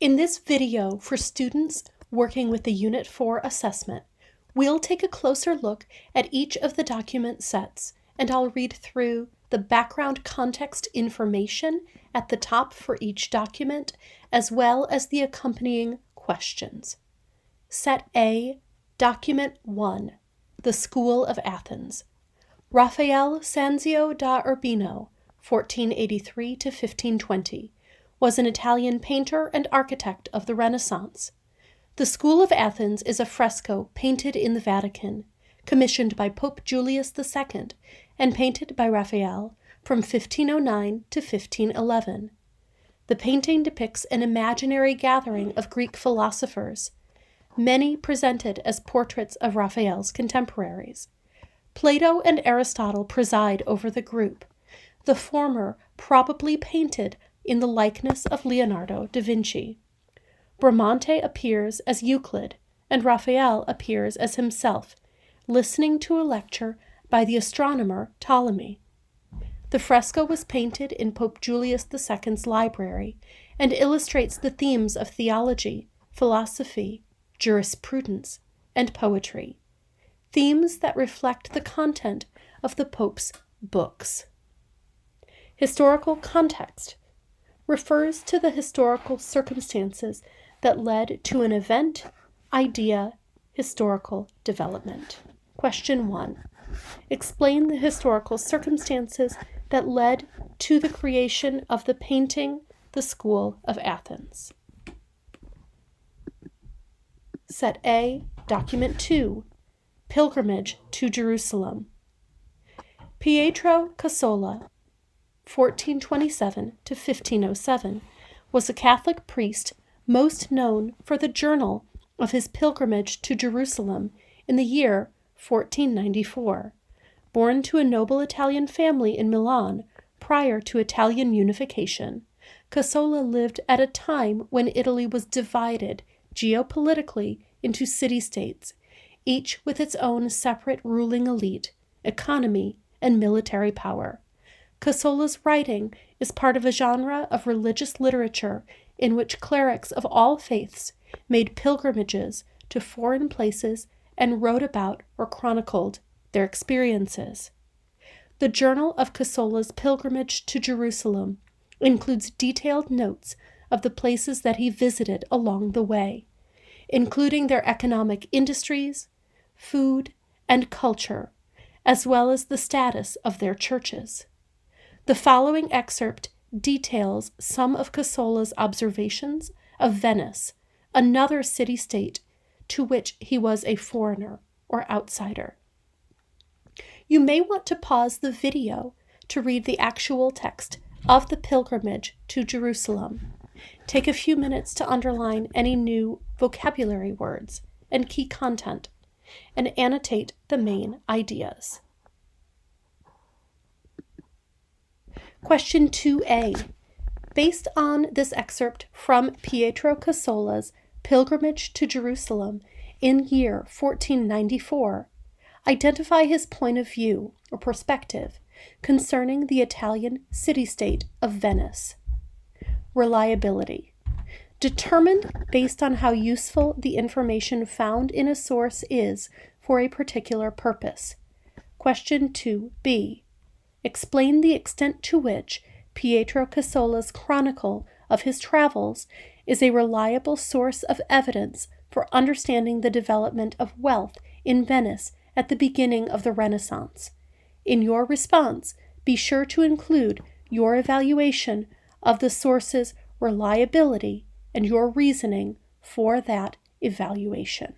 In this video for students working with the Unit 4 assessment, we'll take a closer look at each of the document sets, and I'll read through the background context information at the top for each document, as well as the accompanying questions. Set A, Document 1, The School of Athens. Raphael Sanzio da Urbino, 1483 to 1520, was an Italian painter and architect of the Renaissance. The School of Athens is a fresco painted in the Vatican, commissioned by Pope Julius II and painted by Raphael from 1509 to 1511. The painting depicts an imaginary gathering of Greek philosophers, many presented as portraits of Raphael's contemporaries. Plato and Aristotle preside over the group, the former probably painted in the likeness of Leonardo da Vinci. Bramante appears as Euclid, and Raphael appears as himself, listening to a lecture by the astronomer Ptolemy. The fresco was painted in Pope Julius II's library and illustrates the themes of theology, philosophy, jurisprudence, and poetry, themes that reflect the content of the Pope's books. Historical context refers to the historical circumstances that led to an event, idea, historical development. Question 1. Explain the historical circumstances that led to the creation of the painting, The School of Athens. Set A, Document 2, Pilgrimage to Jerusalem. Pietro Cassola, 1427 to 1507, was a Catholic priest most known for the journal of his pilgrimage to Jerusalem in the year 1494. Born to a noble Italian family in Milan prior to Italian unification, Cassola lived at a time when Italy was divided geopolitically into city-states, each with its own separate ruling elite, economy, and military power. Cassola's writing is part of a genre of religious literature in which clerics of all faiths made pilgrimages to foreign places and wrote about or chronicled their experiences. The journal of Cassola's pilgrimage to Jerusalem includes detailed notes of the places that he visited along the way, including their economic industries, food, and culture, as well as the status of their churches. The following excerpt details some of Cassola's observations of Venice, another city-state to which he was a foreigner or outsider. You may want to pause the video to read the actual text of the pilgrimage to Jerusalem. Take a few minutes to underline any new vocabulary words and key content, and annotate the main ideas. Question 2a. Based on this excerpt from Pietro Cassola's Pilgrimage to Jerusalem in year 1494, identify his point of view or perspective concerning the Italian city-state of Venice. Reliability. Determined based on how useful the information found in a source is for a particular purpose. Question 2b. Explain the extent to which Pietro Cassola's chronicle of his travels is a reliable source of evidence for understanding the development of wealth in Venice at the beginning of the Renaissance. In your response, be sure to include your evaluation of the source's reliability and your reasoning for that evaluation.